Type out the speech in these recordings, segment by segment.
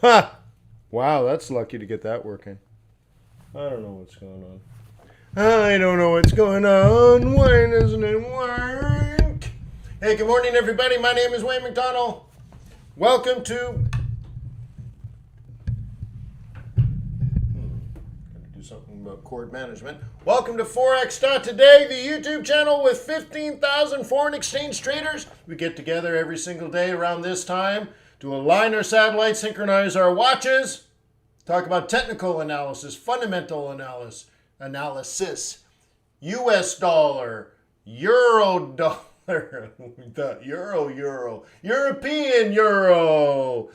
Ha! Wow, that's lucky to get that working. I don't know what's going on. I don't know what's going on. Why doesn't it work? Hey, good morning, everybody. My name is Wayne McDonald. Welcome to... Gotta do something about cord management. Welcome to Forex.Today, the YouTube channel with 15,000 foreign exchange traders. We get together every single day around this time to align our satellites, synchronize our watches, talk about technical analysis, fundamental analysis, US dollar, euro dollar, European euro,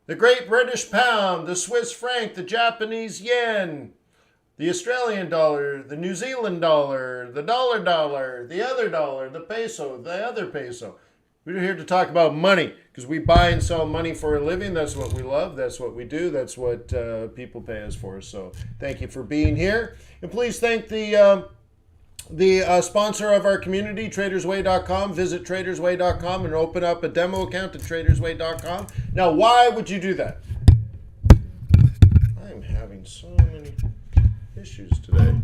the Great British pound, the Swiss franc, the Japanese yen, the Australian dollar, the New Zealand dollar, the dollar, the other dollar, the peso, the other peso. We're here to talk about money because we buy and sell money for a living. That's what we love. That's what we do. That's what people pay us for. So thank you for being here. And please thank the sponsor of our community, tradersway.com. Visit tradersway.com and open up a demo account at tradersway.com. Now, why would you do that? I'm having so many issues today.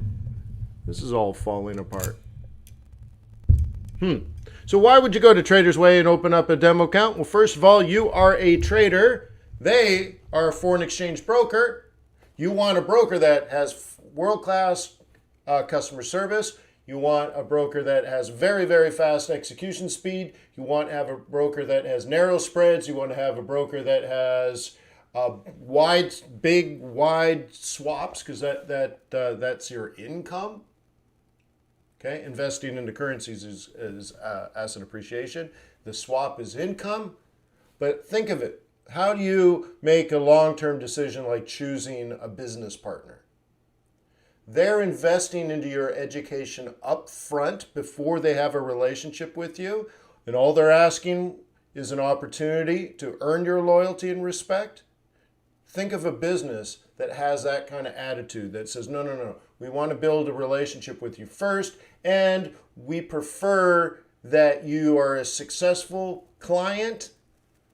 This is all falling apart. So why would you go to Traders Way and open up a demo account? Well, first of all, you are a trader. They are a foreign exchange broker. You want a broker that has world-class customer service. You want a broker that has very, very fast execution speed. You want to have a broker that has narrow spreads. You want to have a broker that has big, wide swaps because that's your income. Okay, investing into currencies is asset appreciation. The swap is income. But think of it. How do you make a long-term decision like choosing a business partner? They're investing into your education up front before they have a relationship with you. And all they're asking is an opportunity to earn your loyalty and respect. Think of a business that has that kind of attitude that says, no. We want to build a relationship with you first, and we prefer that you are a successful client,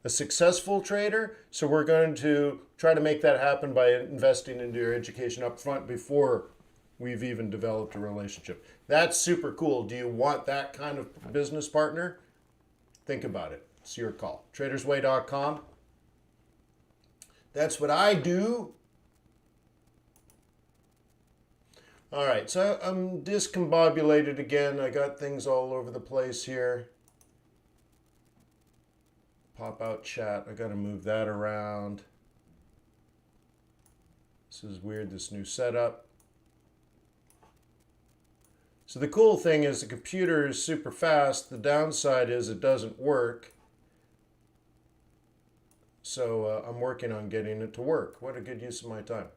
a successful trader, so we're going to try to make that happen by investing into your education up front before we've even developed a relationship. That's super cool. Do you want that kind of business partner? Think about it. It's your call. Tradersway.com. That's what I do. All right, so I'm discombobulated again. I got things all over the place here. Pop out chat. I got to move that around. This is weird, this new setup. So the cool thing is the computer is super fast. The downside is it doesn't work. So I'm working on getting it to work. What a good use of my time.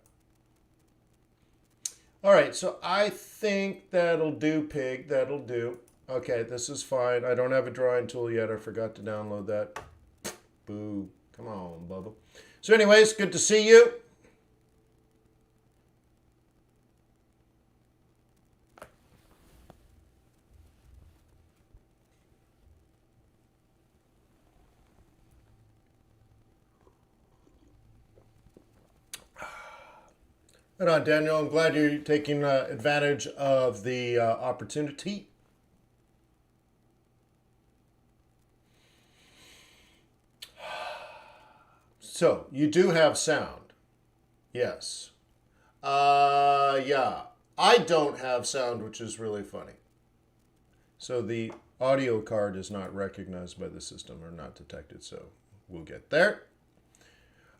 All right, so I think that'll do, Pig. That'll do. Okay, this is fine. I don't have a drawing tool yet. I forgot to download that. Boo. Come on, Bubba. So anyways, good to see you. Right on, Daniel. I'm glad you're taking advantage of the opportunity. So, you do have sound. Yes. Yeah. I don't have sound, which is really funny. So, the audio card is not recognized by the system or not detected, so we'll get there.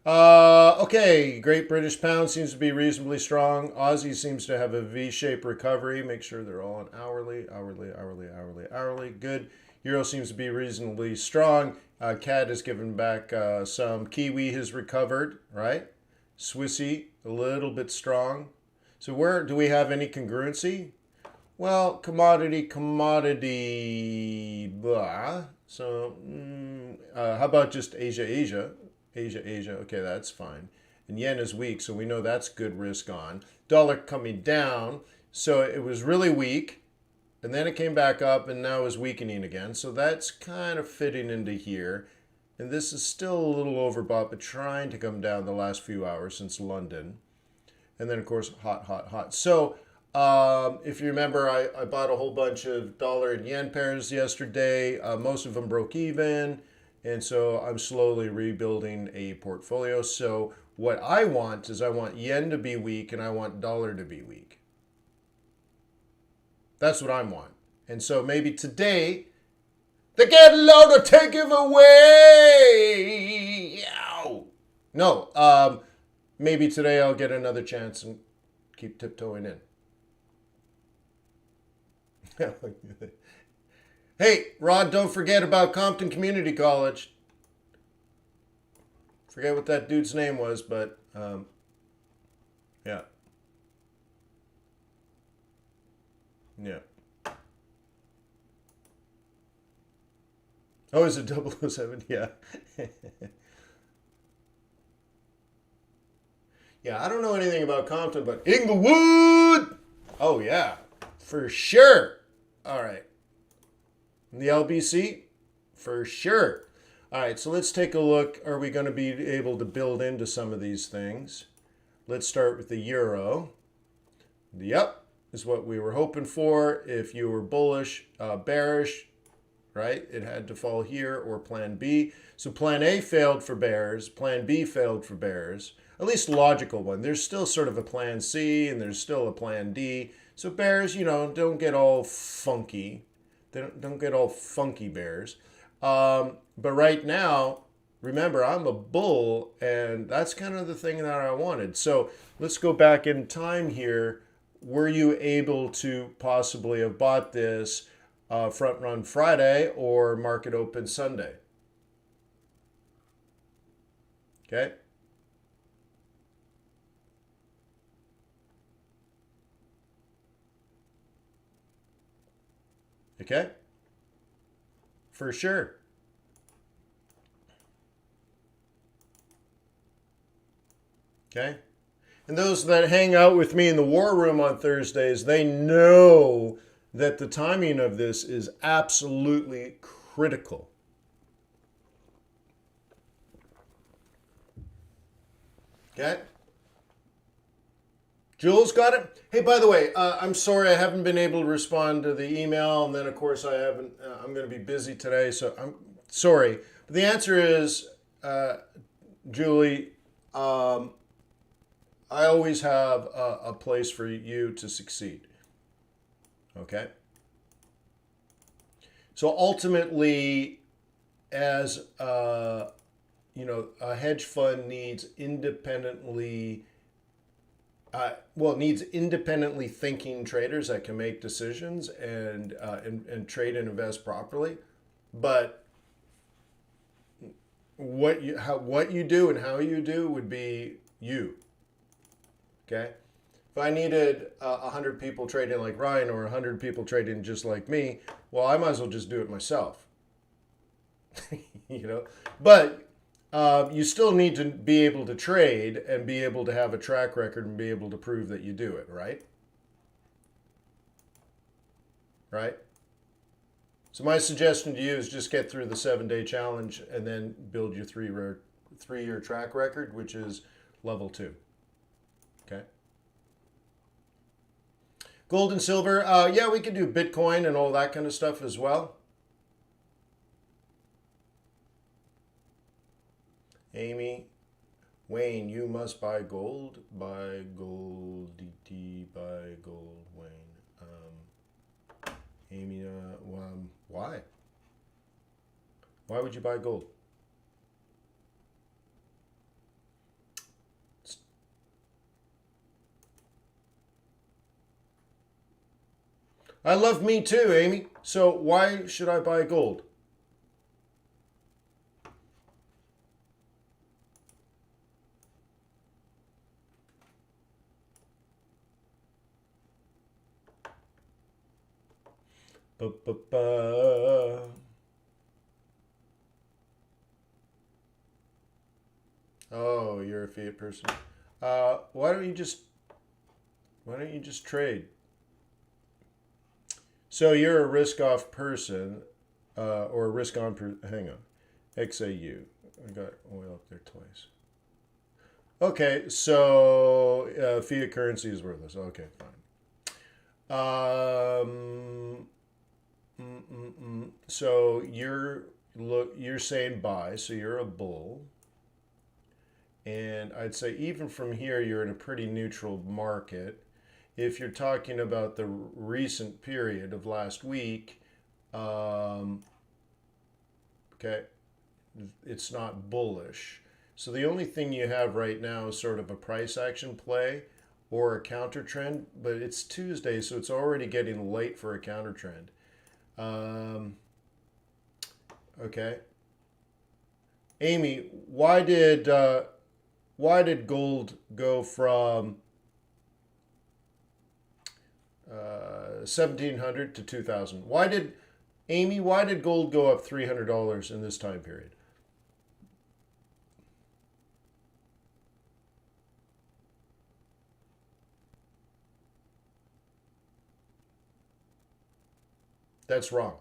Okay, Great British Pound seems to be reasonably strong. Aussie seems to have a V-shaped recovery. Make sure they're all on hourly. Good. Euro seems to be reasonably strong. CAD has given back some. Kiwi has recovered, right? Swissy, a little bit strong. So where do we have any congruency? Well, commodity, blah. So how about just Asia? Asia, okay, that's fine. And yen is weak, so we know that's good risk on. Dollar coming down, so it was really weak, and then it came back up, and now is weakening again. So that's kind of fitting into here. And this is still a little overbought, but trying to come down the last few hours since London. And then, of course, hot, hot, hot. So if you remember, I bought a whole bunch of dollar and yen pairs yesterday. Most of them broke even. And so I'm slowly rebuilding a portfolio. So what I want is I want yen to be weak and I want dollar to be weak. That's what I want. And so maybe today, they get low to take it away. Ow. No, maybe today I'll get another chance and keep tiptoeing in. Hey, Rod, don't forget about Compton Community College. Forget what that dude's name was, but yeah. Yeah. Oh, is it 007? Yeah. Yeah, I don't know anything about Compton, but Inglewood! Oh, yeah, for sure. All right. The LBC? For sure. All right, so let's take a look. Are we going to be able to build into some of these things? Let's start with the euro. Yep, is what we were hoping for. If you were bullish, bearish, right? It had to fall here or plan B. So plan A failed for bears. Plan B failed for bears. At least logical one. There's still sort of a plan C and there's still a plan D. So bears, you know, don't get all funky. Don't get all funky bears. But right now, remember, I'm a bull, and that's kind of the thing that I wanted. So let's go back in time here. Were you able to possibly have bought this front run Friday or market open Sunday? Okay. Okay. For sure. Okay. And those that hang out with me in the war room on Thursdays, they know that the timing of this is absolutely critical. Okay. Jules got it. Hey, by the way, I'm sorry I haven't been able to respond to the email, and then of course I haven't. I'm going to be busy today, so I'm sorry. But the answer is, Julie, I always have a place for you to succeed. Okay. So ultimately, as you know, a hedge fund needs independently. It needs independently thinking traders that can make decisions and trade and invest properly. But what you do and how you do would be you. Okay. If I needed 100 people trading like Ryan or 100 people trading just like me, well, I might as well just do it myself. You know, but you still need to be able to trade and be able to have a track record and be able to prove that you do it, right? Right? So my suggestion to you is just get through the 7-day challenge and then build your three-year track record, which is level 2. Okay? Gold and silver, yeah, we could do Bitcoin and all that kind of stuff as well. Amy, Wayne, you must buy gold. Buy gold, DT, buy gold, Wayne. Amy, why? Why would you buy gold? I love me too, Amy. So why should I buy gold? Ba-ba-ba. Oh, you're a fiat person. Why don't you just trade? So you're a risk-off person, or a risk-on. Hang on. XAU. I got oil up there twice. Okay, so fiat currency is worthless. Okay, fine. So you're saying buy, so you're a bull. And I'd say even from here, you're in a pretty neutral market. If you're talking about the recent period of last week, okay, it's not bullish. So the only thing you have right now is sort of a price action play or a counter trend, but it's Tuesday, so it's already getting late for a counter trend. Okay. Amy, why did gold go from 1,700 to 2,000? Why did gold go up $300 in this time period? That's wrong.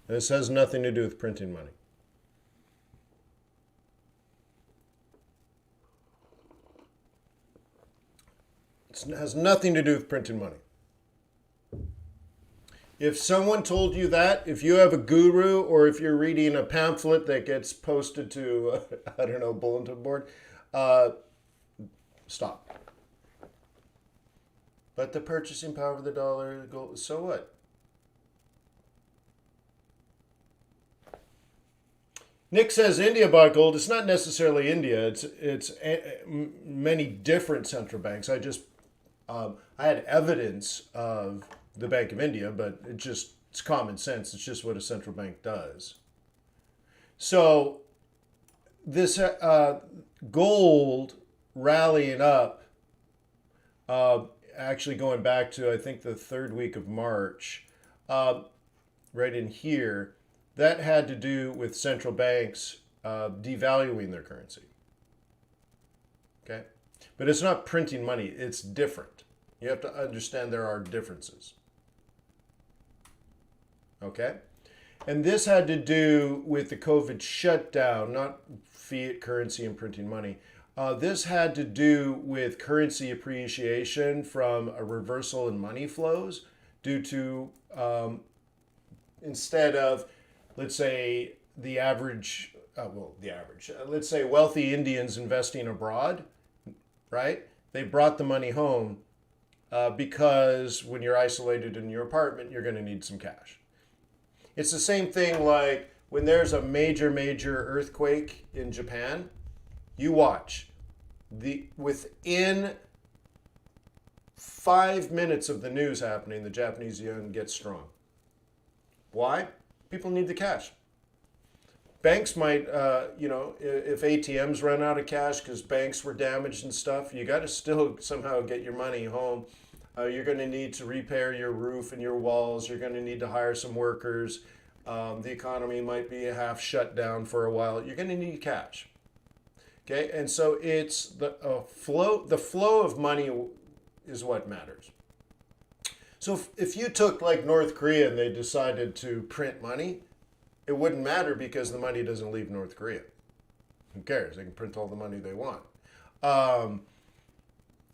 This has nothing to do with printing money. It has nothing to do with printing money. If someone told you that, if you have a guru or if you're reading a pamphlet that gets posted to, I don't know, bulletin board, stop. But the purchasing power of the dollar, gold, so what? Nick says India bought gold. It's not necessarily India. It's many different central banks. I had evidence of the Bank of India, but it's common sense. It's just what a central bank does. So this gold rallying up, actually going back to I think the third week of March, right in here, that had to do with central banks devaluing their currency. Okay, but it's not printing money. It's different. You have to understand there are differences. Okay? And this had to do with the COVID shutdown, not fiat currency and printing money. This had to do with currency appreciation from a reversal in money flows due to, instead of, let's say, let's say wealthy Indians investing abroad, right? They brought the money home because when you're isolated in your apartment, you're going to need some cash. It's the same thing like when there's a major earthquake in Japan, you watch. Within 5 minutes of the news happening, the Japanese yen gets strong. Why? People need the cash. Banks might, if ATMs run out of cash because banks were damaged and stuff, you got to still somehow get your money home. You're going to need to repair your roof and your walls. You're going to need to hire some workers. The economy might be half shut down for a while. You're going to need cash. Okay, and so it's the flow. The flow of money is what matters. So if you took like North Korea and they decided to print money, it wouldn't matter because the money doesn't leave North Korea. Who cares? They can print all the money they want.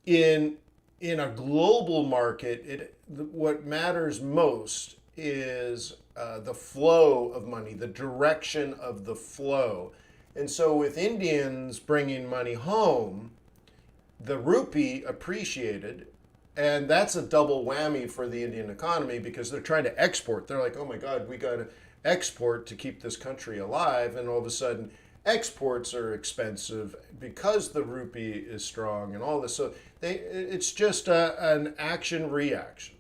In a global market, what matters most is the flow of money, the direction of the flow. And so with Indians bringing money home, the rupee appreciated, and that's a double whammy for the Indian economy because they're trying to export. They're like, oh my God, we got to export to keep this country alive. And all of a sudden, exports are expensive because the rupee is strong and all this. So it's just an action-reaction.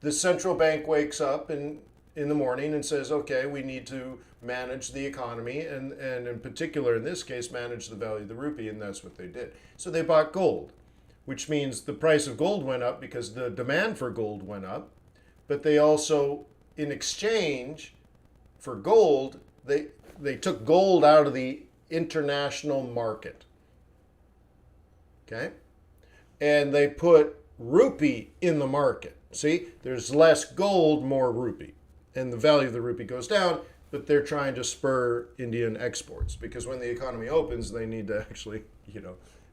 The central bank wakes up in the morning and says, okay, we need to manage the economy and in particular, in this case, manage the value of the rupee, and that's what they did. So they bought gold, which means the price of gold went up because the demand for gold went up, but they also, in exchange for gold, they took gold out of the international market. Okay? And they put rupee in the market. See, there's less gold, more rupee. and the value of the rupee goes down, but they're trying to spur Indian exports because when the economy opens, they need to actually,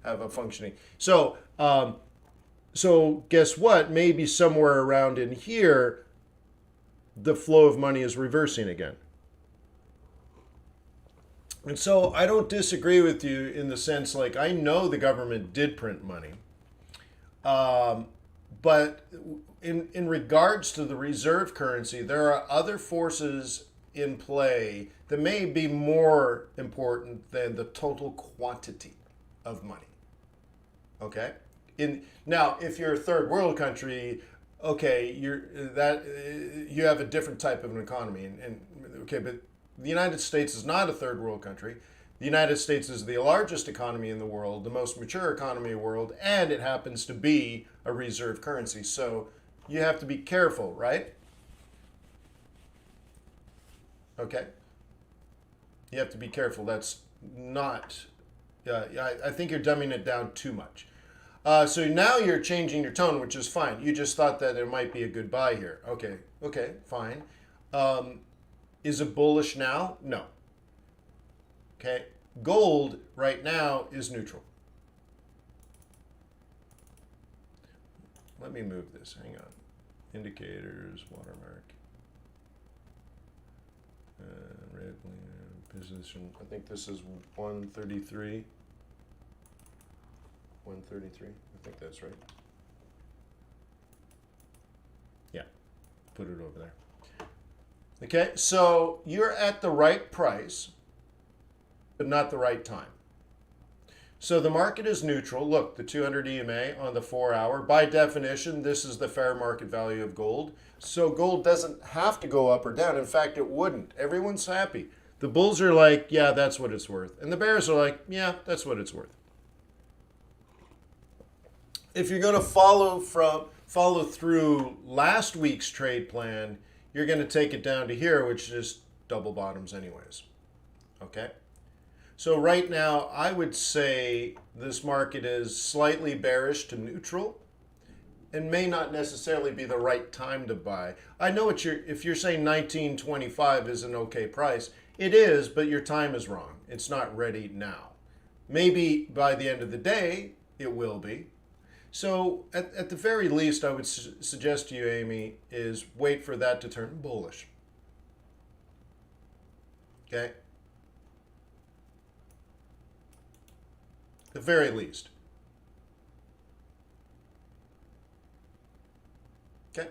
have a functioning. So guess what? Maybe somewhere around in here, the flow of money is reversing again. And so I don't disagree with you in the sense like I know the government did print money, but in regards to the reserve currency, there are other forces in play that may be more important than the total quantity of money. Okay? Now, if you're a third world country, okay, you have a different type of an economy, and okay, but the United States is not a third world country. The United States is the largest economy in the world, the most mature economy in the world, and it happens to be a reserve currency. So you have to be careful, right? Okay? You have to be careful. That's not, I think you're dumbing it down too much. So now you're changing your tone, which is fine. You just thought that there might be a good buy here. Okay, fine. Is it bullish now? No. Okay, gold right now is neutral. Let me move this, hang on. Indicators, watermark. Red position, I think this is 133. 133, I think that's right. Yeah, put it over there. Okay, so you're at the right price, but not the right time. So the market is neutral. Look, the 200 EMA on the 4-hour. By definition, this is the fair market value of gold. So gold doesn't have to go up or down. In fact, it wouldn't. Everyone's happy. The bulls are like, yeah, that's what it's worth. And the bears are like, yeah, that's what it's worth. If you're going to follow through last week's trade plan, you're going to take it down to here, which is double bottoms anyways. Okay? So right now, I would say this market is slightly bearish to neutral and may not necessarily be the right time to buy. I know if you're saying 1925 is an okay price, it is, but your time is wrong. It's not ready now. Maybe by the end of the day, it will be. So at the very least, I would suggest to you, Amy, is wait for that to turn bullish. Okay? The very least. Okay?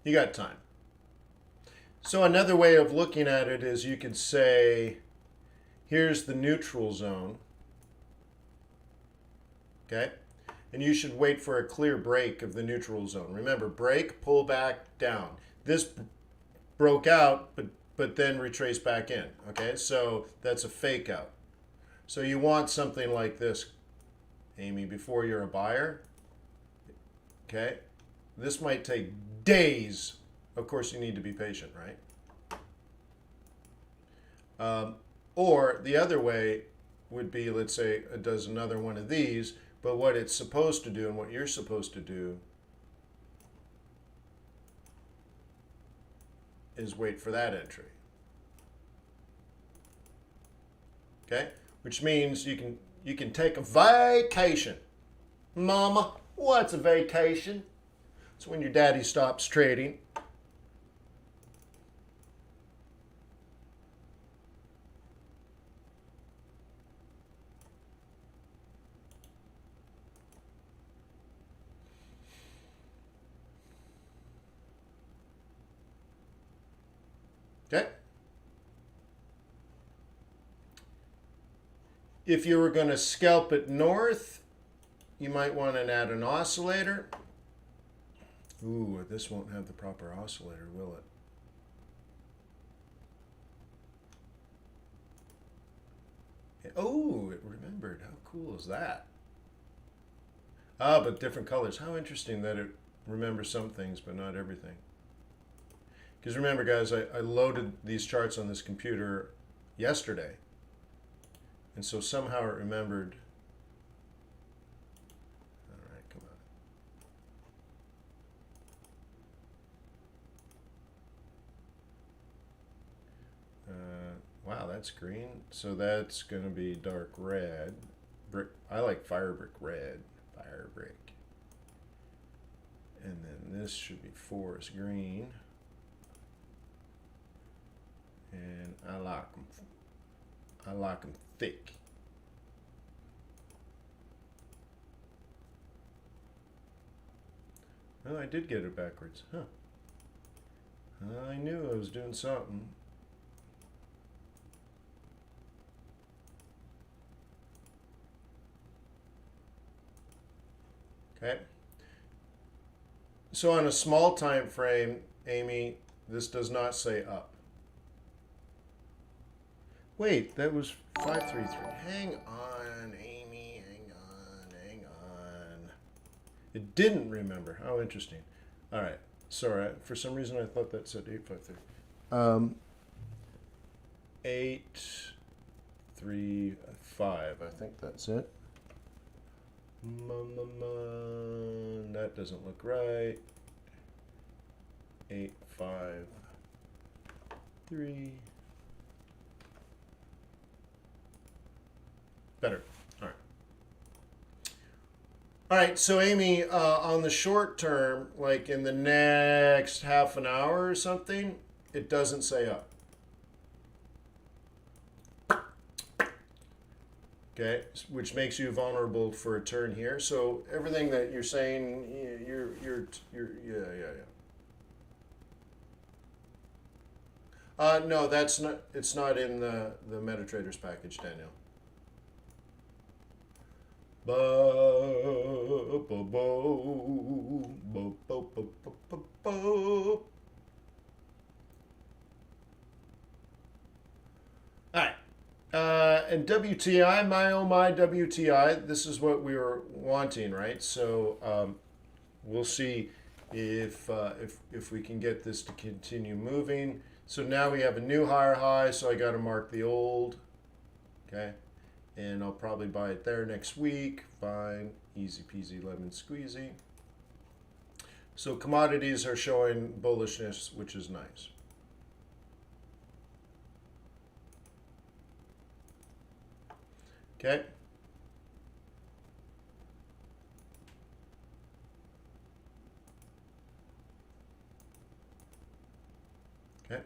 You got time. So another way of looking at it is you could say, here's the neutral zone. Okay? And you should wait for a clear break of the neutral zone. Remember, break, pull back, down. This broke out, but then retraced back in. Okay? So that's a fake out. So you want something like this, Amy, before you're a buyer. Okay? This might take days. Of course, you need to be patient, right? Or the other way would be, let's say, it does another one of these, but what it's supposed to do and what you're supposed to do is wait for that entry. Okay? Which means you can take a vacation. Mama, what's a vacation? It's when your daddy stops trading. Okay? If you were going to scalp it north, you might want to add an oscillator. Ooh, this won't have the proper oscillator, will it? Oh, it remembered. How cool is that? Ah, but different colors. How interesting that it remembers some things, but not everything. Because remember, guys, I loaded these charts on this computer yesterday. And so somehow it remembered. All right, come on. that's green. So that's going to be dark red. Brick. I like fire brick red. Fire brick. And then this should be forest green. And I like them. I like them thick. Oh, I did get it backwards. Huh. I knew I was doing something. Okay. So on a small time frame, Amy, this does not say up. Wait, that was 533. Hang on, Amy. Hang on. It didn't remember. How interesting. All right. Sorry. For some reason, I thought that said 853. 835. I think that's it. That doesn't look right. 853. Better. All right. All right. So Amy, on the short term, like in the next half an hour or something, it doesn't say up. Okay, which makes you vulnerable for a turn here. So everything that you're saying, no, that's not. It's not in the MetaTraders package, Daniel. All right. And WTI, my oh my WTI, this is what we were wanting, right? So we'll see if we can get this to continue moving. So now we have a new higher high, so I got to mark the old, okay? And I'll probably buy it there next week. Fine, easy peasy lemon squeezy. So commodities are showing bullishness, which is nice. Okay. Okay.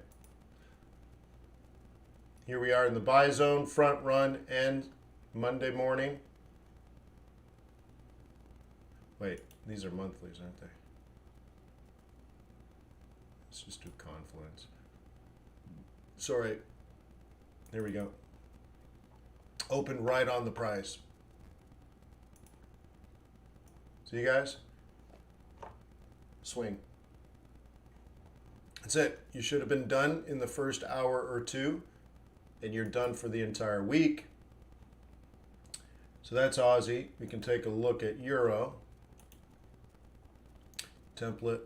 Here we are in the buy zone, front run, and Monday morning. Wait, these are monthlies, aren't they? Let's just do confluence. Sorry. Here we go. Open right on the price. See you guys? Swing. That's it. You should have been done in the first hour or two, and you're done for the entire week. So that's Aussie. We can take a look at Euro. Template,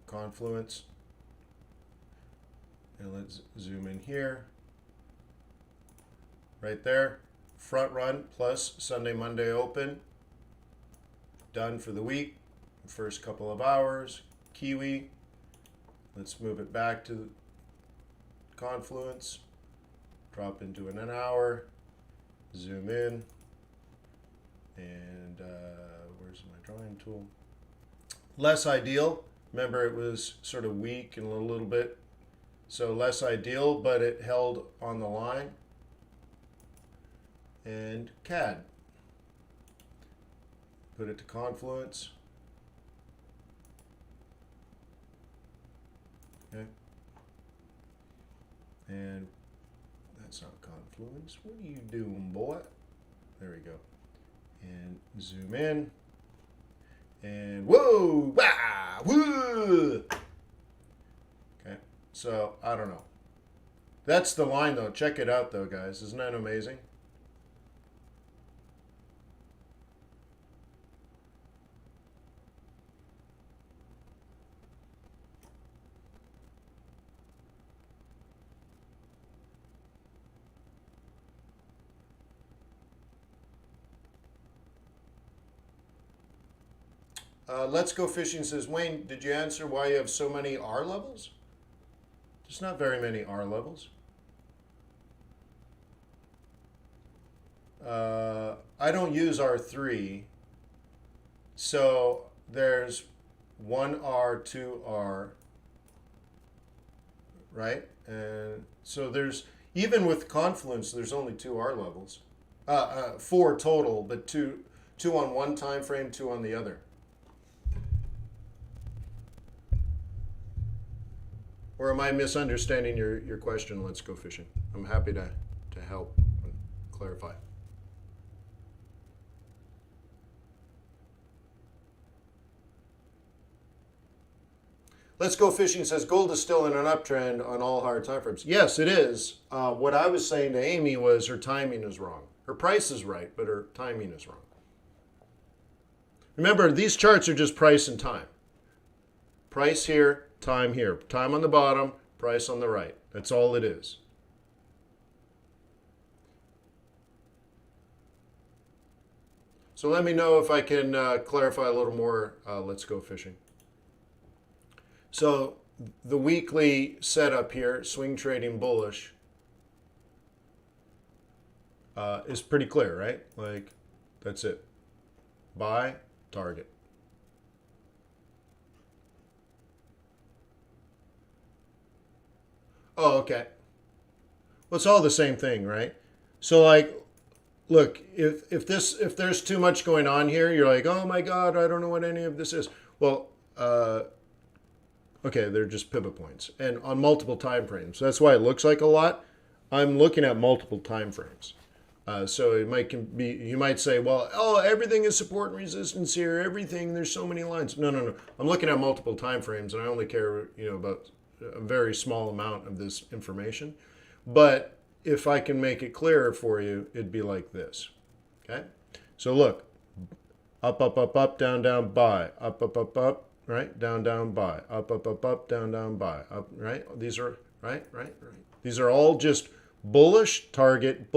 confluence. And let's zoom in here. Right there. Front run plus Sunday, Monday open. Done for the week. First couple of hours. Kiwi. Let's move it back to confluence. Drop into an hour. Zoom in. And where's my drawing tool? Less ideal. Remember, it was sort of weak and a little bit. So less ideal, but it held on the line. And CAD. Put it to confluence. Okay. And that's not confluence. What are you doing, boy? There we go. And zoom in. And whoa! Wah! Woo! Okay. So, I don't know. That's the line, though. Check it out, though, guys. Isn't that amazing? Let's Go Fishing says, Wayne, did you answer why you have so many R levels? There's not very many R levels. I don't use R3. So there's 1R, 2R, right? And so there's, even with Confluence, there's only 2R levels. 4 total, but two on one time frame, 2 on the other. Or am I misunderstanding your question? Let's go fishing. I'm happy to help and clarify. Let's Go Fishing says gold is still in an uptrend on all higher time frames. Yes, it is. What I was saying to Amy was her timing is wrong. Her price is right, but her timing is wrong. Remember, these charts are just price and time. Price here, time here. Time on the bottom, price on the right. That's all it is. So let me know if I can clarify a little more. Let's Go Fishing. So the weekly setup here, swing trading bullish, is pretty clear, right? Like, that's it. Buy, target. Oh, okay. Well, it's all the same thing, right? So like, look, if there's too much going on here, you're like, oh my God, I don't know what any of this is. Well, okay, they're just pivot points and on multiple time frames. That's why it looks like a lot. I'm looking at multiple time frames. So it might be, you might say, well, oh, everything is support and resistance here. Everything, there's so many lines. No, no, no. I'm looking at multiple time frames, and I only care, about a very small amount of this information. But if I can make it clearer for you, it'd be like this. Okay. So look, up, up, up, up, down, down, buy, up, up, up, up. Right, down, down, buy, up, up, up, up, down, down, buy, up, right? These are, right. These are all just bullish, target,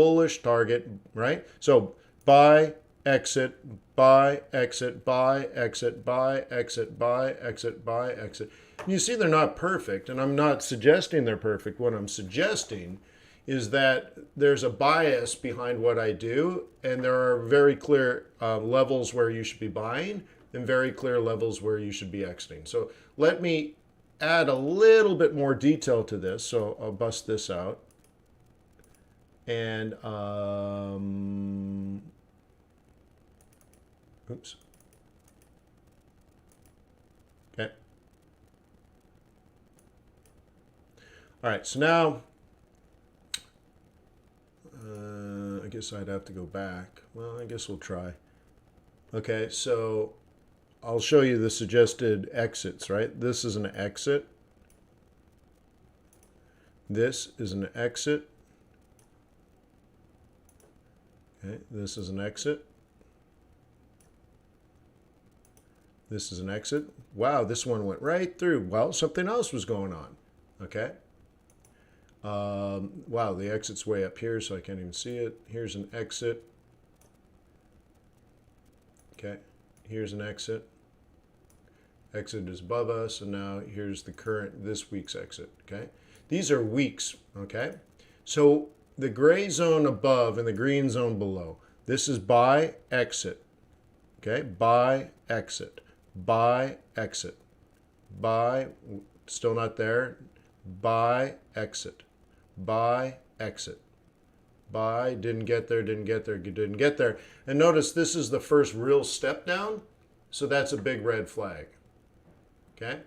right? So buy, exit, buy, exit, buy, exit, buy, exit, buy, exit, buy, exit. You see they're not perfect, and I'm not suggesting they're perfect. What I'm suggesting is that there's a bias behind what I do, and there are very clear levels where you should be buying, and very clear levels where you should be exiting. So let me add a little bit more detail to this. So I'll bust this out. And, oops. Okay. All right, so now, I guess I'd have to go back. Well, I guess we'll try. Okay, so I'll show you the suggested exits, right? This is an exit. This is an exit. Okay, this is an exit. This is an exit. Wow, this one went right through. Well, something else was going on. Okay. Wow, the exit's way up here, so I can't even see it. Here's an exit. Okay, here's an exit. Exit is above us, and now here's the current, this week's exit, okay? These are weeks, okay? So the gray zone above and the green zone below, this is buy, exit, okay? Buy, exit, buy, exit, buy, still not there, buy, exit, buy, exit, buy, didn't get there, didn't get there, didn't get there. And notice this is the first real step down, so that's a big red flag. Okay,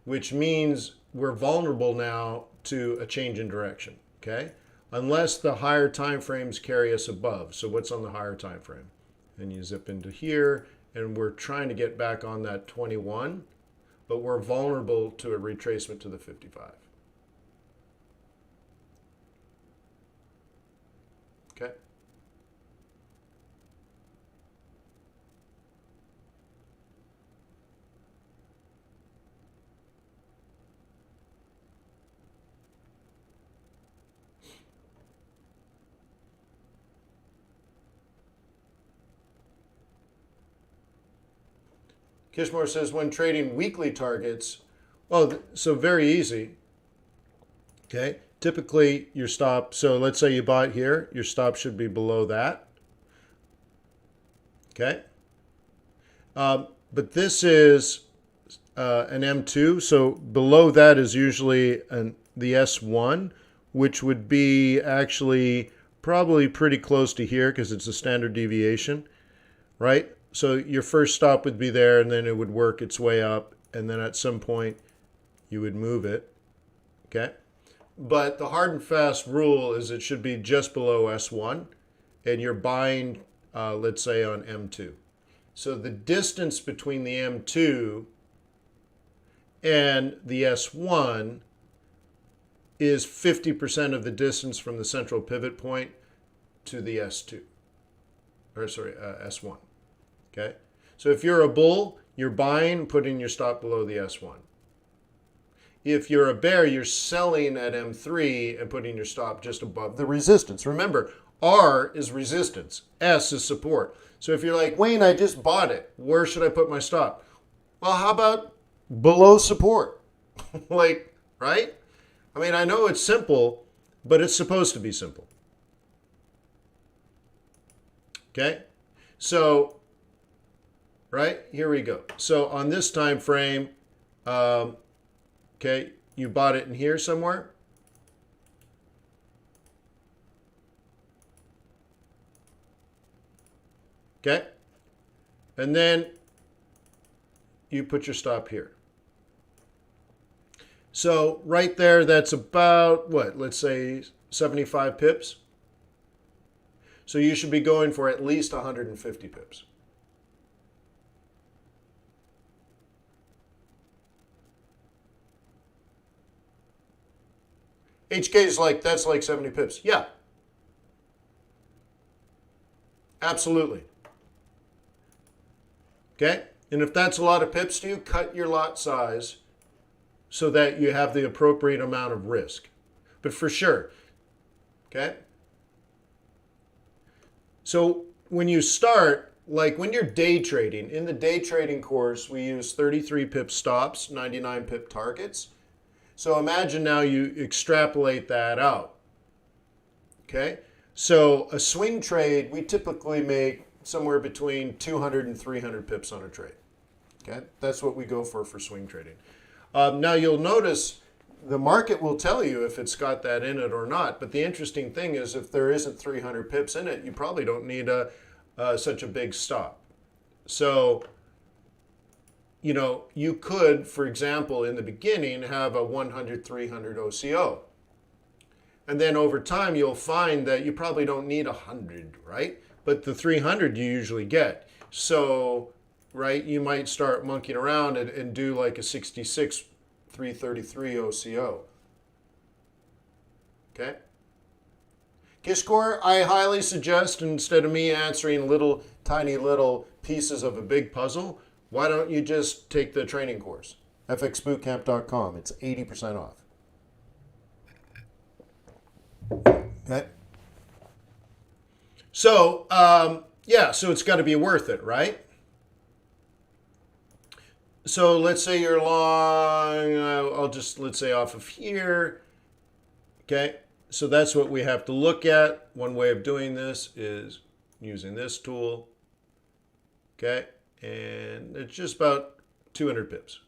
which means we're vulnerable now to a change in direction, okay? Unless the higher time frames carry us above. So what's on the higher time frame? And you zip into here, and we're trying to get back on that 21, but we're vulnerable to a retracement to the 55. Okay? Kishmore says, when trading weekly targets, oh, so very easy. Okay, typically your stop, so let's say you bought here, your stop should be below that. Okay. But this is an M2. So below that is usually the S1, which would be actually probably pretty close to here because it's a standard deviation, right? So your first stop would be there, and then it would work its way up, and then at some point you would move it, okay? But the hard and fast rule is it should be just below S1, and you're buying, let's say, on M2. So the distance between the M2 and the S1 is 50% of the distance from the central pivot point to the S2, or sorry, S1. Okay, so if you're a bull, you're buying, putting your stop below the S1. If you're a bear, you're selling at M3 and putting your stop just above the resistance. Remember, R is resistance, S is support. So if you're like, Wayne, I just bought it, where should I put my stop? Well, how about below support? Like, right? I mean, I know it's simple, but it's supposed to be simple. Okay, so right here we go. So on this time frame, okay, you bought it in here somewhere. Okay, and then you put your stop here. So right there, that's about what? Let's say 75 pips. So you should be going for at least 150 pips. HK is like, that's like 70 pips. Yeah. Absolutely. Okay? And if that's a lot of pips to you, cut your lot size so that you have the appropriate amount of risk. But for sure, okay? So when you start, like when you're day trading, in the day trading course, we use 33 pip stops, 99 pip targets. So imagine now you extrapolate that out, okay? So a swing trade, we typically make somewhere between 200 and 300 pips on a trade, okay? That's what we go for swing trading. Now you'll notice the market will tell you if it's got that in it or not. But the interesting thing is if there isn't 300 pips in it, you probably don't need such a big stop. So, you know, you could, for example, in the beginning have a 100, 300 OCO. And then over time, you'll find that you probably don't need 100, right? But the 300 you usually get. So, right, you might start monkeying around and do like a 66, 333 OCO. Okay? Kishkor, I highly suggest instead of me answering little, tiny little pieces of a big puzzle, why don't you just take the training course? fxbootcamp.com. It's 80% off. Okay? So, yeah, so it's got to be worth it, right? So let's say you're long, let's say off of here. Okay, so that's what we have to look at. One way of doing this is using this tool. Okay, and it's just about 200 pips.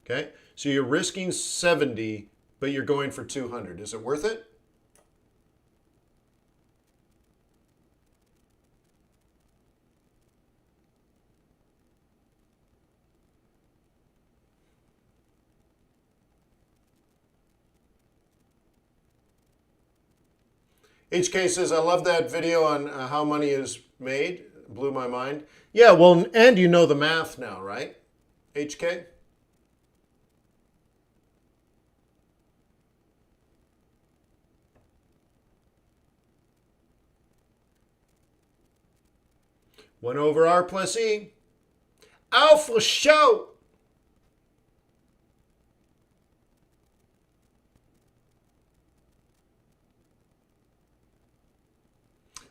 Okay, so you're risking 70, but you're going for 200. Is it worth it? HK says, I love that video on how money is made. Blew my mind. Yeah, well, and you know the math now, right? HK? One over R plus E. Alpha show!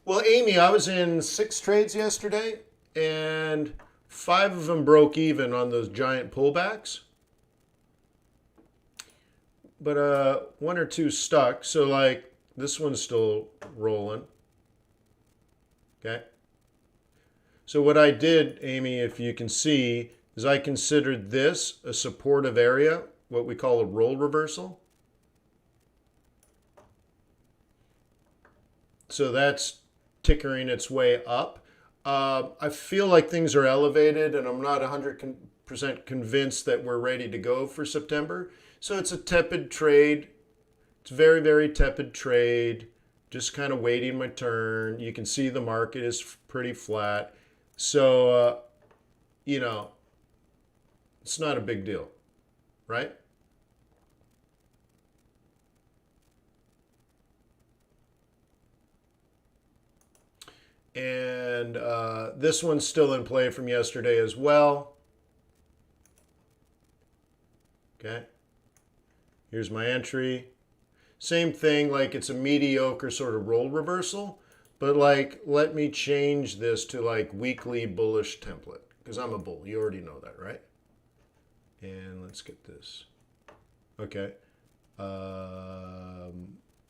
Well, Amy, I was in 6 trades yesterday, and 5 of them broke even on those giant pullbacks. But 1 or 2 stuck. So, like, this one's still rolling. Okay. So what I did, Amy, if you can see, is I considered this a supportive area, what we call a role reversal. So that's tickering its way up. I feel like things are elevated, and I'm not 100% convinced that we're ready to go for September. So it's a tepid trade. It's a very, very tepid trade. Just kind of waiting my turn. You can see the market is pretty flat. So, you know, it's not a big deal, right? And this one's still in play from yesterday as well. Okay. Here's my entry. Same thing, like it's a mediocre sort of role reversal, but like let me change this to like weekly bullish template because I'm a bull. You already know that, right? And let's get this. Okay.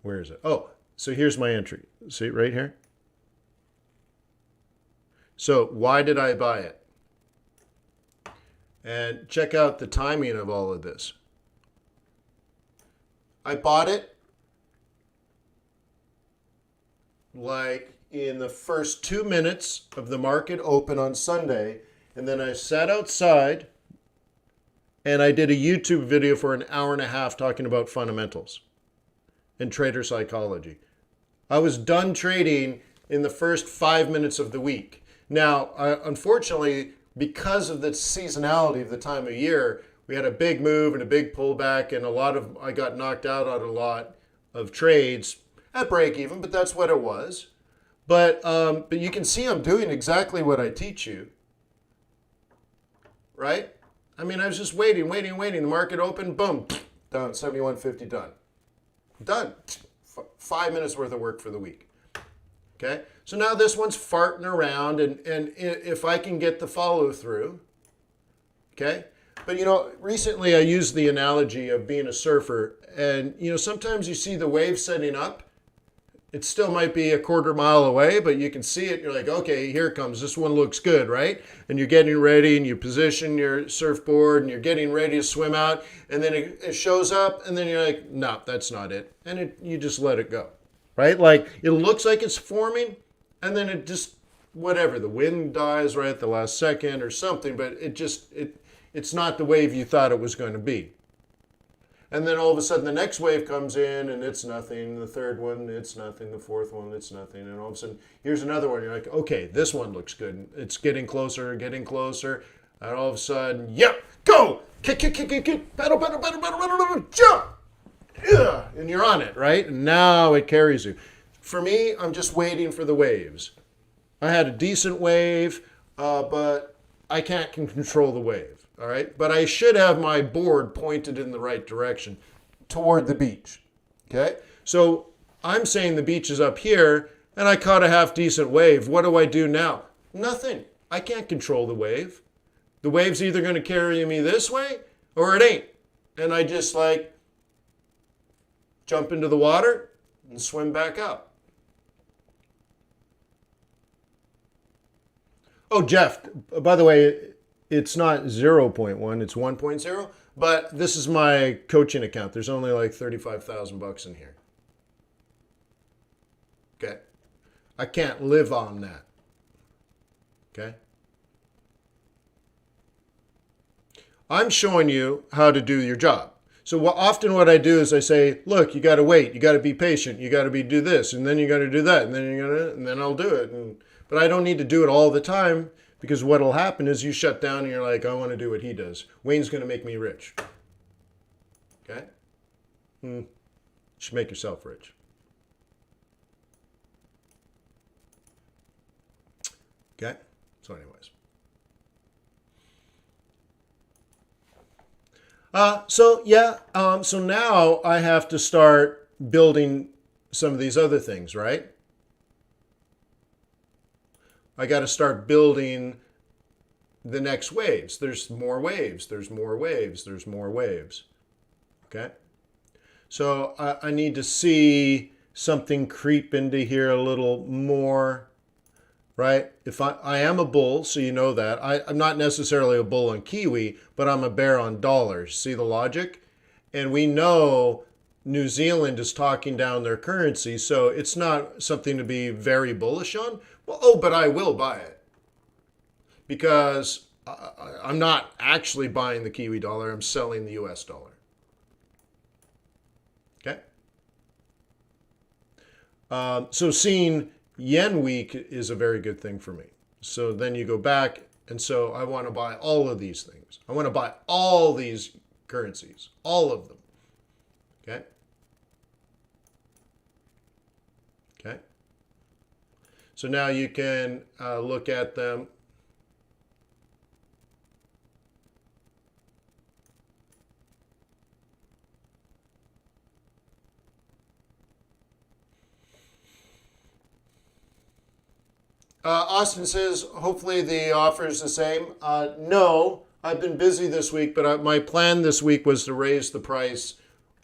Where is it? Oh, so here's my entry. See it right here? So why did I buy it? And check out the timing of all of this. I bought it like in the first 2 minutes of the market open on Sunday, and then I sat outside and I did a YouTube video for an hour and a half talking about fundamentals and trader psychology. I was done trading in the first 5 minutes of the week. Now, unfortunately, because of the seasonality of the time of year, we had a big move and a big pullback, and I got knocked out on a lot of trades at break even, but that's what it was. But you can see I'm doing exactly what I teach you, right? I mean, I was just waiting. The market opened, boom, down 71.50, done. 5 minutes worth of work for the week. Okay, so now this one's farting around, and if I can get the follow through, okay. But you know, recently I used the analogy of being a surfer, and you know, sometimes you see the wave setting up. It still might be a quarter mile away, but you can see it. You're like, okay, here it comes. This one looks good, right? And you're getting ready, and you position your surfboard, and you're getting ready to swim out, and then it shows up, and then you're like, no, that's not it, and you just let it go. Right? Like it looks like it's forming and then it just, whatever, the wind dies right at the last second or something, but it's not the wave you thought it was going to be. And then all of a sudden the next wave comes in and it's nothing. The third one, it's nothing. The fourth one, it's nothing. And all of a sudden, here's another one. You're like, okay, this one looks good. It's getting closer. And all of a sudden, yep, go! Kick, pedal, jump! Yeah, and you're on it, right? And now it carries you. For me, I'm just waiting for the waves. I had a decent wave, but I can't control the wave, all right? But I should have my board pointed in the right direction toward the beach, okay? So I'm saying the beach is up here, and I caught a half-decent wave. What do I do now? Nothing. I can't control the wave. The wave's either going to carry me this way, or it ain't. And I just like jump into the water and swim back up. Oh, Jeff, by the way, it's not 0.1, it's 1.0, but this is my coaching account. There's only like 35,000 bucks in here. Okay. I can't live on that. Okay. I'm showing you how to do your job. So often what I do is I say, look, you got to wait, you got to be patient, you got to do this, and then you got to do that, and then I'll do it. But I don't need to do it all the time, because what'll happen is you shut down and you're like, I want to do what he does. Wayne's going to make me rich. Okay? You should make yourself rich. Okay? So anyways. So now I have to start building some of these other things, right? I got to start building the next waves. There's more waves. Okay? So I need to see something creep into here a little more. right? If I am a bull, so you know that. I'm not necessarily a bull on Kiwi, but I'm a bear on dollars. See the logic? And we know New Zealand is talking down their currency, so it's not something to be very bullish on. Well, oh, but I will buy it because I'm not actually buying the Kiwi dollar, I'm selling the US dollar. Okay? So seeing yen weak is a very good thing for me. So then you go back, and so I want to buy all of these things. I want to buy all these currencies, all of them. Okay? Okay? So now you can look at them. Austin says, hopefully the offer is the same. No, I've been busy this week, but my plan this week was to raise the price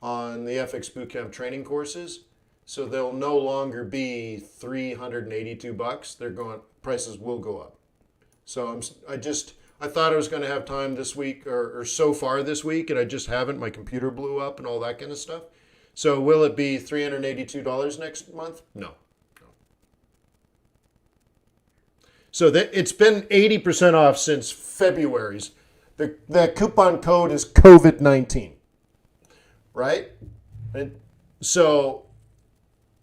on the FX Bootcamp training courses. So they'll no longer be 382 bucks. They're going, prices will go up. So I thought I was going to have time this week or so far this week, and I just haven't. My computer blew up and all that kind of stuff. So will it be $382 next month? No. So it's been 80% off since February's. The coupon code is COVID-19, right? And so,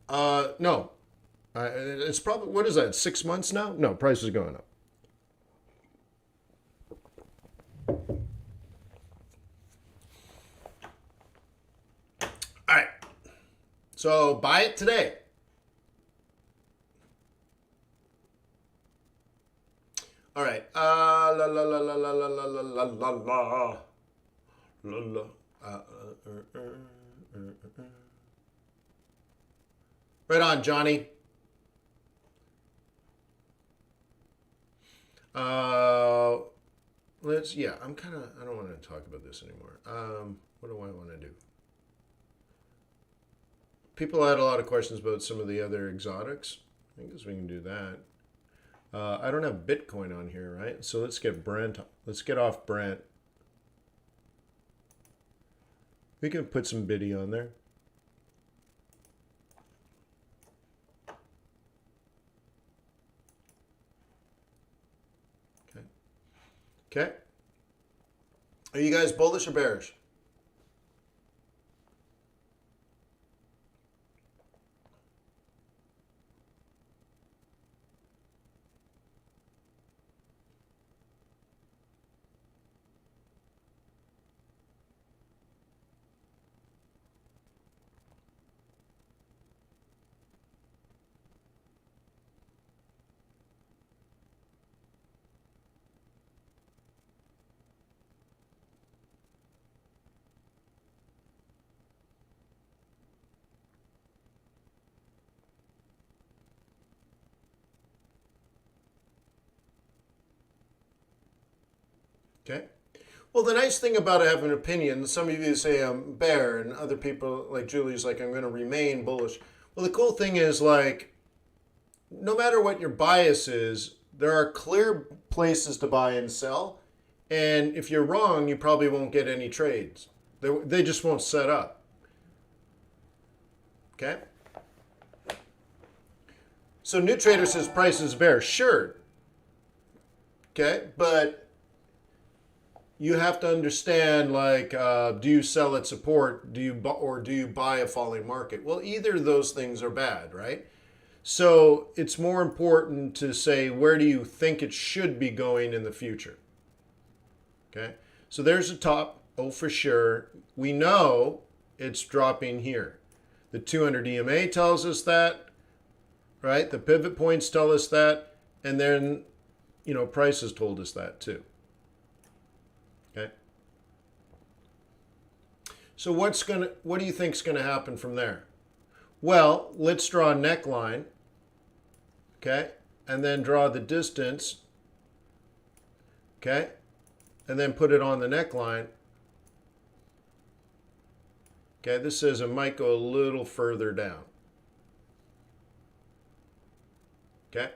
no. It's probably, what is that, 6 months now? No, price is going up. All right. So buy it today. All right. La la la la la la la la la la la la. Right on, Johnny. I'm kind of, I don't want to talk about this anymore. What do I want to do? People had a lot of questions about some of the other exotics. I guess we can do that. I don't have Bitcoin on here, right? So let's get Brent. Let's get off Brent. We can put some Biddy on there. Okay. Okay. Are you guys bullish or bearish? Okay. Well, the nice thing about having an opinion, some of you say I'm bear, and other people like Julie's like I'm going to remain bullish. Well, the cool thing is like, no matter what your bias is, there are clear places to buy and sell. And if you're wrong, you probably won't get any trades. They just won't set up. Okay? So New Trader says price is bear. Sure. Okay? But you have to understand, like, do you sell at support? Do you buy a falling market? Well, either of those things are bad, right? So it's more important to say, where do you think it should be going in the future? Okay, so there's a top. Oh, for sure. We know it's dropping here. The 200 EMA tells us that, right? The pivot points tell us that. And then, prices told us that too. Okay. So what do you think is going to happen from there? Well, let's draw a neckline. Okay, and then draw the distance. Okay, and then put it on the neckline. Okay, this says it might go a little further down. Okay,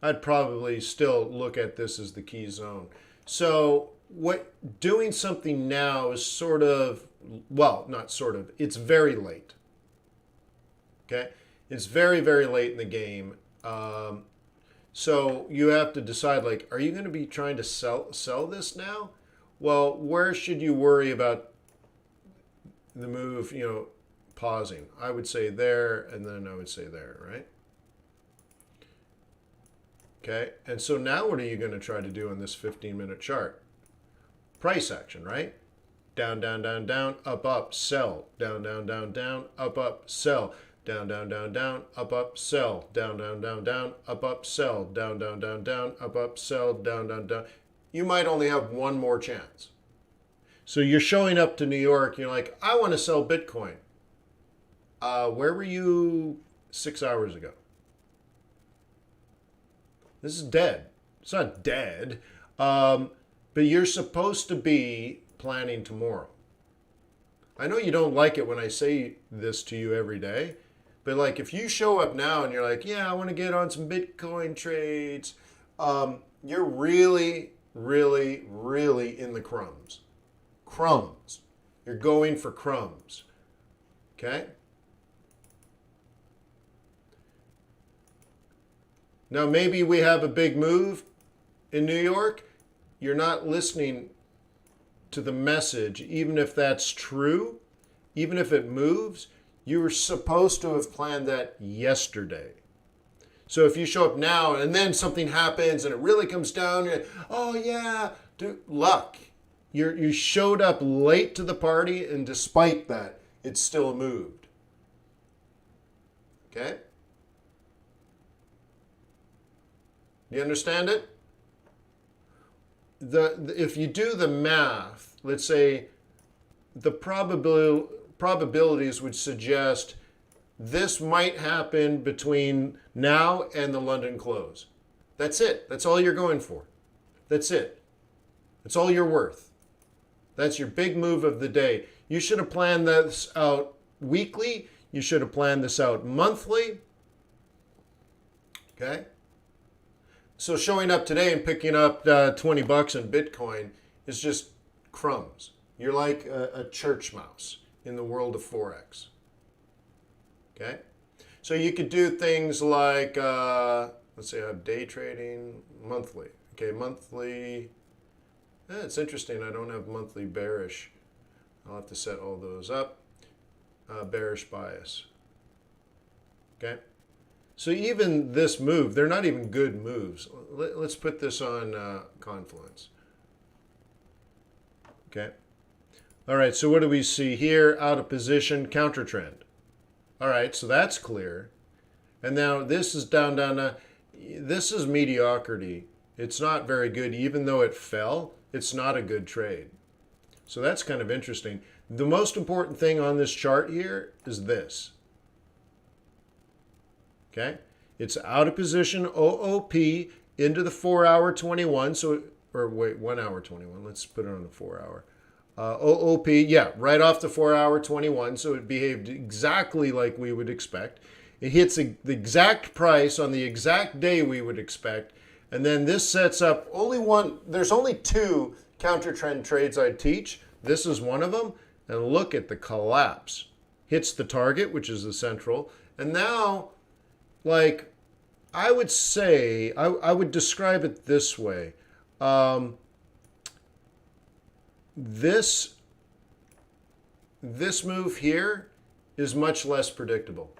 I'd probably still look at this as the key zone. So doing something now is sort of, well, not sort of, it's very late. Okay? It's very, very late in the game. So you have to decide, like, are you going to be trying to sell this now? Well, where should you worry about the move, pausing? I would say there, and then I would say there, right? Okay, and so now what are you going to try to do on this 15-minute chart? Price action, right? Down, down, down, down, up, up, sell. Down, down, down, down, up, up, sell. Down, down, down, down, up, up, sell. Down, down, down, down, up, up, sell. Down, down, down, down, up, up, sell. Down, down, down. You might only have one more chance. So you're showing up to New York, you're like, I want to sell Bitcoin. Where were you 6 hours ago? This is dead. It's not dead, but you're supposed to be planning tomorrow. I know you don't like it when I say this to you every day, but like if you show up now and you're like, yeah, I want to get on some Bitcoin trades, you're really, really, really in the crumbs. Crumbs. You're going for crumbs. Okay? Now, maybe we have a big move in New York. You're not listening to the message, even if that's true, even if it moves. You were supposed to have planned that yesterday. So if you show up now and then something happens and it really comes down, you're like, oh yeah, dude, luck. You showed up late to the party, and despite that, it still moved. Okay? Do you understand it? If you do the math, let's say the probabilities would suggest this might happen between now and the London close. That's it. That's all you're going for. That's it. That's all you're worth. That's your big move of the day. You should have planned this out weekly. You should have planned this out monthly. Okay? So showing up today and picking up 20 bucks in Bitcoin is just crumbs. You're like a church mouse in the world of Forex. Okay? So you could do things like, let's say I have day trading monthly. Okay, monthly. It's interesting. I don't have monthly bearish. I'll have to set all those up. Bearish bias. Okay? So even this move, they're not even good moves. Let's put this on Confluence. Okay. All right, so what do we see here? Out of position, counter trend. All right, so that's clear. And now this is down, down. This is mediocrity. It's not very good. Even though it fell, it's not a good trade. So that's kind of interesting. The most important thing on this chart here is this. Okay, it's out of position, OOP, into the 4-hour 21. So, or wait, 1 hour 21. Let's put it on the 4-hour. OOP, yeah, right off the 4-hour 21. So it behaved exactly like we would expect. It hits the exact price on the exact day we would expect. And then this sets up there's only 2 counter trend trades I teach. This is one of them. And look at the collapse. Hits the target, which is the central. And now, like, I would say, I would describe it this way. This move here is much less predictable.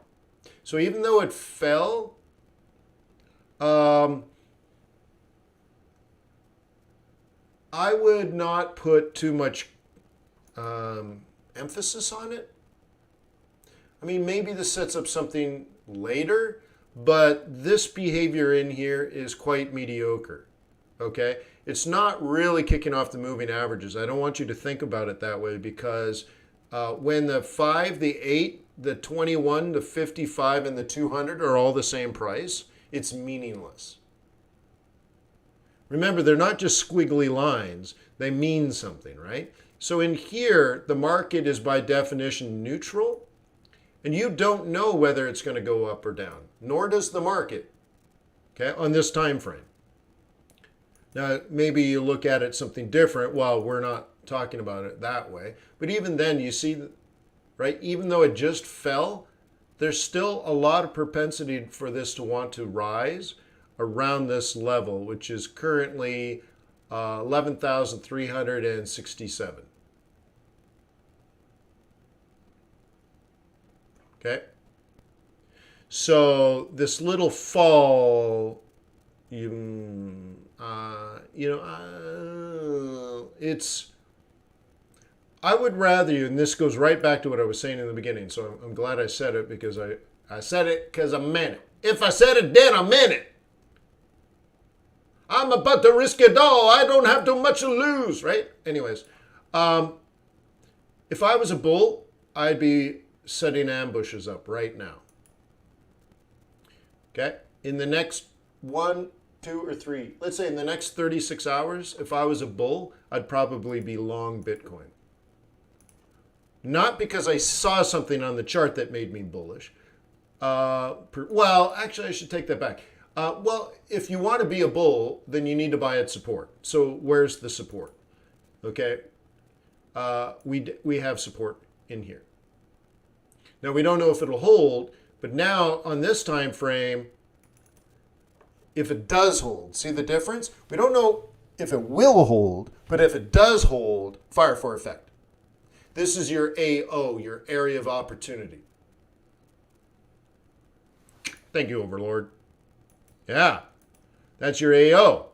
So even though it fell, I would not put too much emphasis on it. I mean, maybe this sets up something later, but this behavior in here is quite mediocre. Okay? It's not really kicking off the moving averages. I don't want you to think about it that way, because when the 5, the 8, the 21, the 55, and the 200 are all the same price, it's meaningless. Remember, they're not just squiggly lines. They mean something, right? So in here, the market is by definition neutral, and you don't know whether it's going to go up or down, nor does the market. okay, on this time frame. Now, maybe you look at it something different. Well, we're not talking about it that way. But even then, you see, right, even though it just fell, there's still a lot of propensity for this to want to rise around this level, which is currently 11,367. Okay? So this little fall, it's, I would rather you, and this goes right back to what I was saying in the beginning, so I'm glad I said it because I said it because I meant it. If I said it then, I meant it. I'm about to risk it all. I don't have too much to lose, right? Anyways, if I was a bull, I'd be setting ambushes up right now. Okay? In the next 1, 2, or 3, let's say in the next 36 hours, if I was a bull, I'd probably be long Bitcoin. Not because I saw something on the chart that made me bullish. Well, actually, I should take that back. Well, if you want to be a bull, then you need to buy at support. So where's the support? Okay, we have support in here. Now we don't know if it'll hold, but now on this time frame, if it does hold, see the difference? We don't know if it will hold, but if it does hold, fire for effect. This is your AO, your area of opportunity. Thank you, Overlord. Yeah, that's your AO.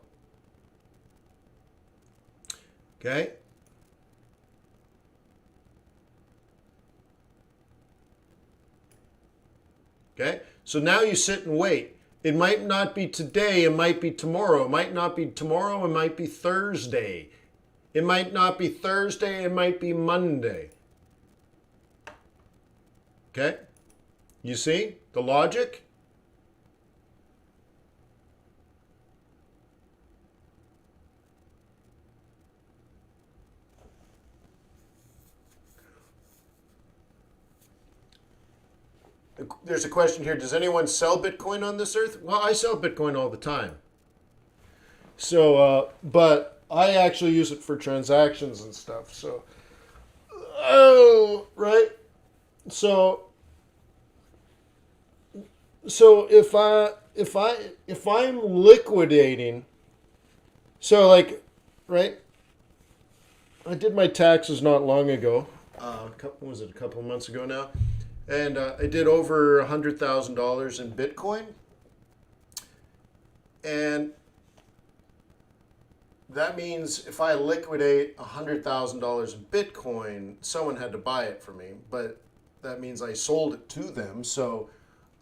Okay. Okay, so now you sit and wait. It might not be today, it might be tomorrow. It might not be tomorrow, it might be Thursday. It might not be Thursday, it might be Monday. Okay, you see the logic? There's a question here. Does anyone sell Bitcoin on this earth? Well, I sell Bitcoin all the time. So, but I actually use it for transactions and stuff. So, oh, right. So if I'm liquidating, so like, right? I did my taxes not long ago. A couple of months ago now? And I did over $100,000 in Bitcoin. And that means if I liquidate $100,000 in Bitcoin, someone had to buy it for me. But that means I sold it to them. So,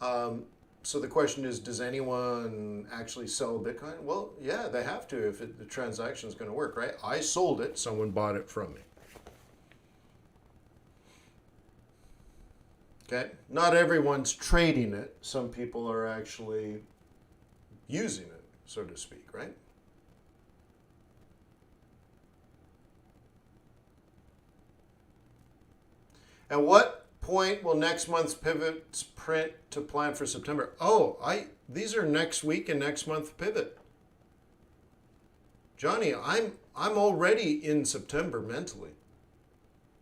so the question is, does anyone actually sell Bitcoin? Well, yeah, they have to if the transaction is going to work, right? I sold it. Someone bought it from me. Okay, not everyone's trading it. Some people are actually using it, so to speak, right? At what point will next month's pivots print to plan for September? Oh, these are next week and next month pivot. Johnny, I'm already in September mentally.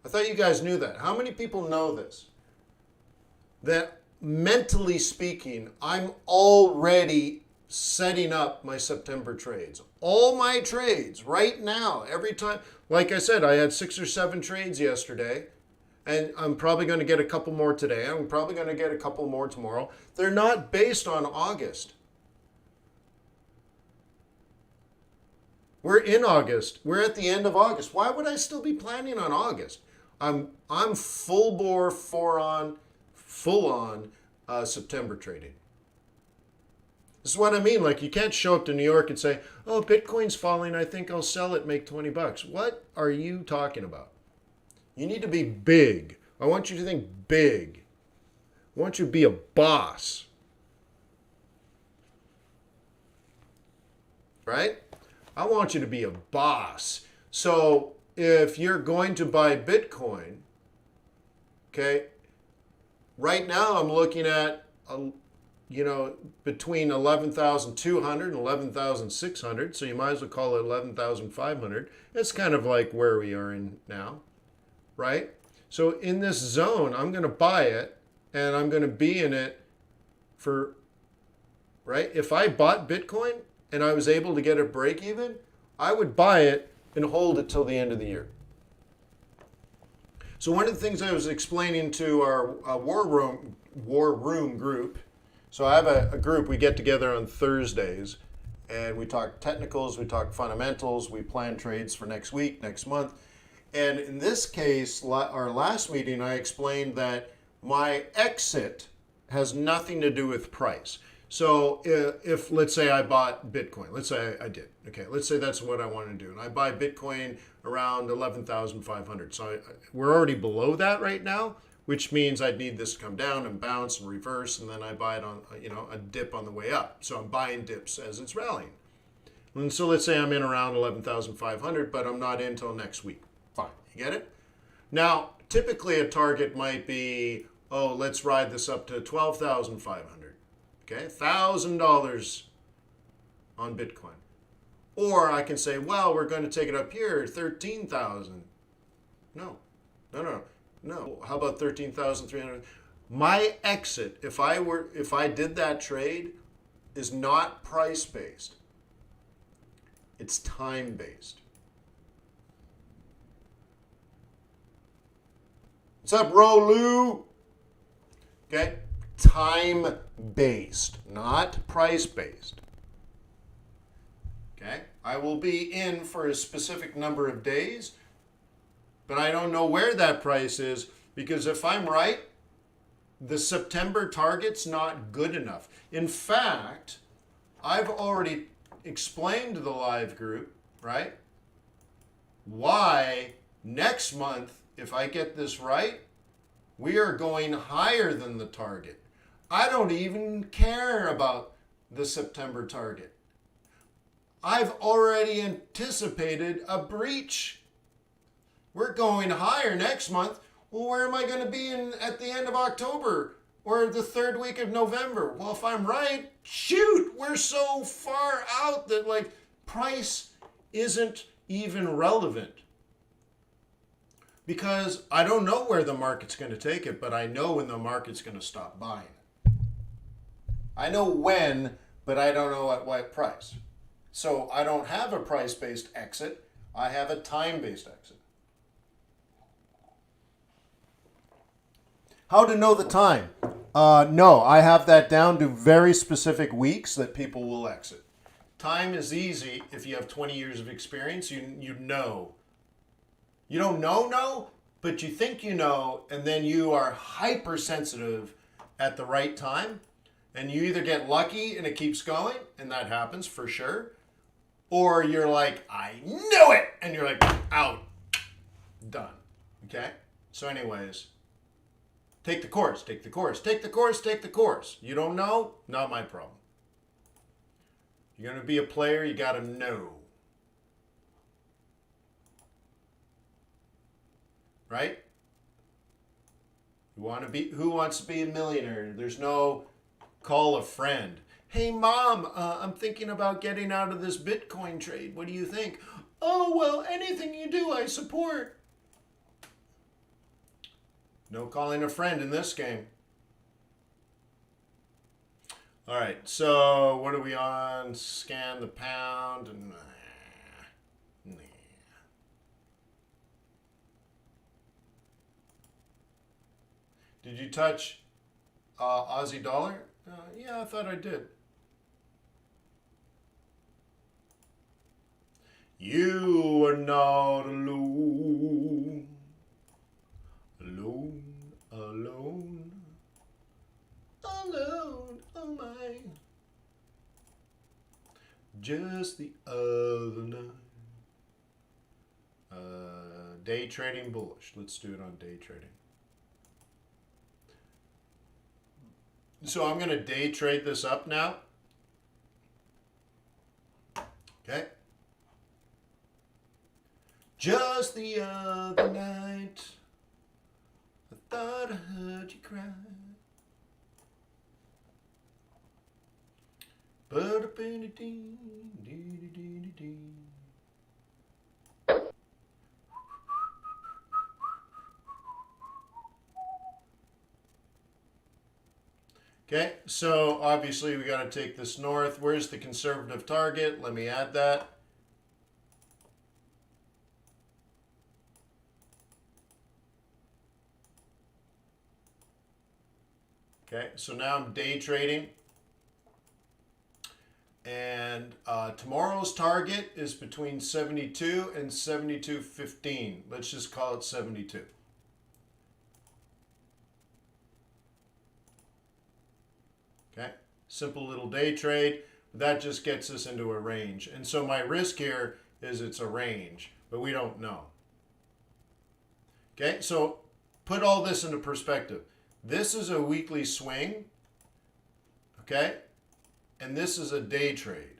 I thought you guys knew that. How many people know this? That mentally speaking, I'm already setting up my September trades. All my trades right now, every time. Like I said, I had 6 or 7 trades yesterday, and I'm probably going to get a couple more today. I'm probably going to get a couple more tomorrow. They're not based on August. We're in August. We're at the end of August. Why would I still be planning on August? I'm full bore, full on September trading. This is what I mean. Like, you can't show up to New York and say, oh, Bitcoin's falling, I think I'll sell it, make 20 bucks. What are you talking about? You need to be big. I want you to think big. I want you to be a boss. Right? I want you to be a boss. So if you're going to buy Bitcoin, okay, right now I'm looking at you know, between 11,200 and 11,600. So you might as well call it 11,500. That's kind of like where we are in now, right? So in this zone, I'm going to buy it and I'm going to be in it for, right? If I bought Bitcoin and I was able to get a break even, I would buy it and hold it till the end of the year. So one of the things I was explaining to our war room group, so I have a group, we get together on Thursdays, and we talk technicals, we talk fundamentals, we plan trades for next week, next month. And in this case, our last meeting, I explained that my exit has nothing to do with price. So if let's say I bought Bitcoin, let's say I did, okay, let's say that's what I want to do. And I buy Bitcoin around 11,500. So we're already below that right now, which means I'd need this to come down and bounce and reverse. And then I buy it on, you know, a dip on the way up. So I'm buying dips as it's rallying. And so let's say I'm in around 11,500, but I'm not in until next week. Fine, you get it? Now, typically a target might be, oh, let's ride this up to 12,500. Okay, $1,000 on Bitcoin. Or I can say, well, we're going to take it up here, 13,000. No. How about 13,300? My exit, if I did that trade, is not price based. It's time based. What's up, Rolu? Okay. Time-based, not price-based. Okay? I will be in for a specific number of days, but I don't know where that price is, because if I'm right, the September target's not good enough. In fact, I've already explained to the live group, right, why next month, if I get this right, we are going higher than the target. I don't even care about the September target. I've already anticipated a breach. We're going higher next month. Well, where am I going to be at the end of October or the third week of November? Well, if I'm right, shoot, we're so far out that like price isn't even relevant. Because I don't know where the market's going to take it, but I know when the market's going to stop buying. I know when, but I don't know at what price. So I don't have a price-based exit. I have a time-based exit. How to know the time? No, I have that down to very specific weeks that people will exit. Time is easy if you have 20 years of experience. You know. You don't know, but you think you know, and then you are hypersensitive at the right time. And you either get lucky and it keeps going, and that happens for sure, or you're like, I knew it, and you're like, out, done. Okay? So anyways, take the course. You don't know? Not my problem. You're going to be a player, you got to know. Right? Who wants to be a millionaire? There's no call a friend. Hey, Mom, I'm thinking about getting out of this Bitcoin trade. What do you think? Oh, well, anything you do, I support. No calling a friend in this game. All right, so what are we on? Scan the pound. Nah. Did you touch Aussie dollar? Yeah, I thought I did. You are not alone. Alone, alone. Alone, oh my. Just the other night. Day trading bullish. Let's do it on day trading. So I'm going to day trade this up now. Okay. Just the other night, I thought I heard you cry. Okay, so obviously we got to take this north. Where's the conservative target? Let me add that. Okay, so now I'm day trading. And tomorrow's target is between 72 and 72.15. Let's just call it 72. Okay, simple little day trade. That just gets us into a range. And so my risk here is it's a range, but we don't know. Okay, so put all this into perspective. This is a weekly swing, okay? And this is a day trade.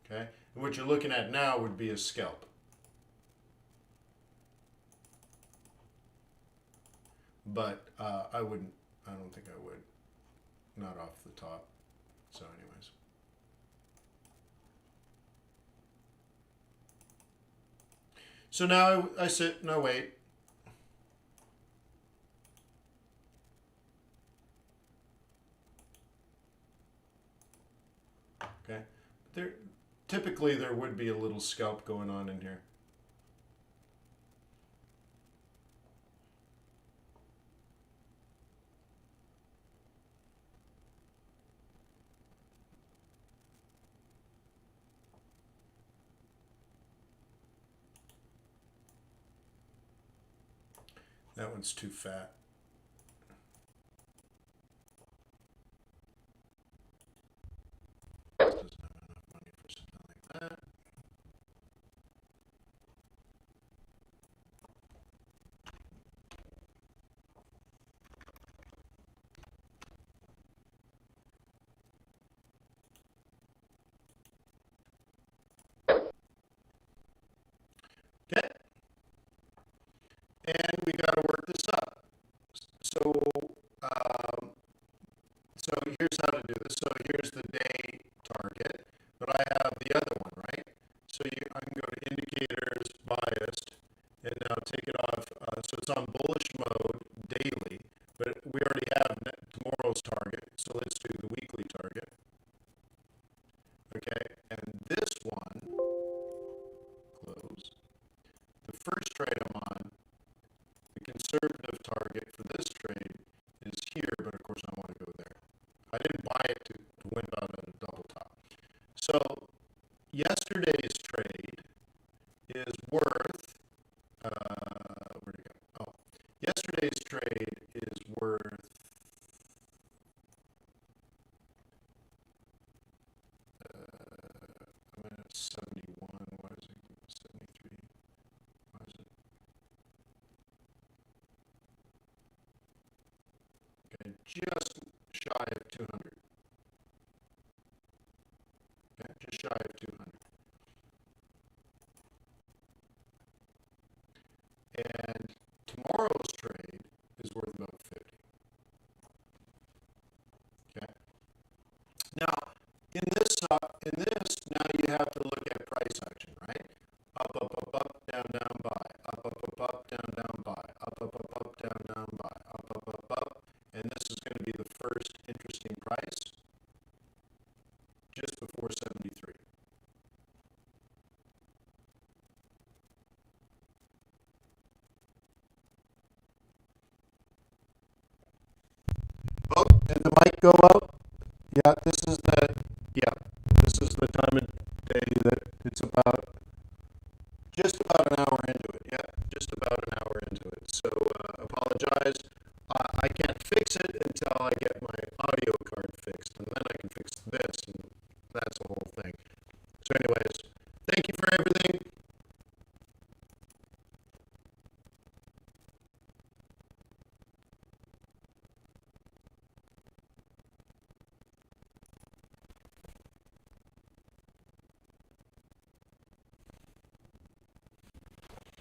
Okay, and what you're looking at now would be a scalp. But I don't think I would. Not off the top. So anyways. So now I sit and I wait. Okay. Typically there would be a little scalp going on in here. That one's too fat. Doesn't have enough money for something like that. Okay. And we got to work this up. So, so here's how to do this. So here's the day target, but I have the other one, right? So I can go to indicators, biased, and now take it off. So it's on bullish mode daily, but we already have tomorrow's target. So let's do the weekly target. Okay, and this one, close. The first trade I'm on, the conservative target for this trade is here, but of course I want to go there. I didn't buy it to win out at a double top. So yesterday's trade is worth, where'd it go? Oh, yesterday's trade is worth, I'm at 71, why is it 73? Why is it? Okay, just shy of 200. Okay, just shy of 200. And tomorrow's trade is worth about 50. Okay. Now, in this, now you have to look at price action, right? Up, up, up, up, down, down, buy. Up, up, up, up, down, down, buy. Up, up, up, up, down, down, buy. Up, up, up, up. And this is going to be the first interesting price just before 73. Oh, did the mic go out? Yeah, this is the time of day that it's about just about an hour into it. Yeah, just about an hour into it. So apologize. I can't fix it until I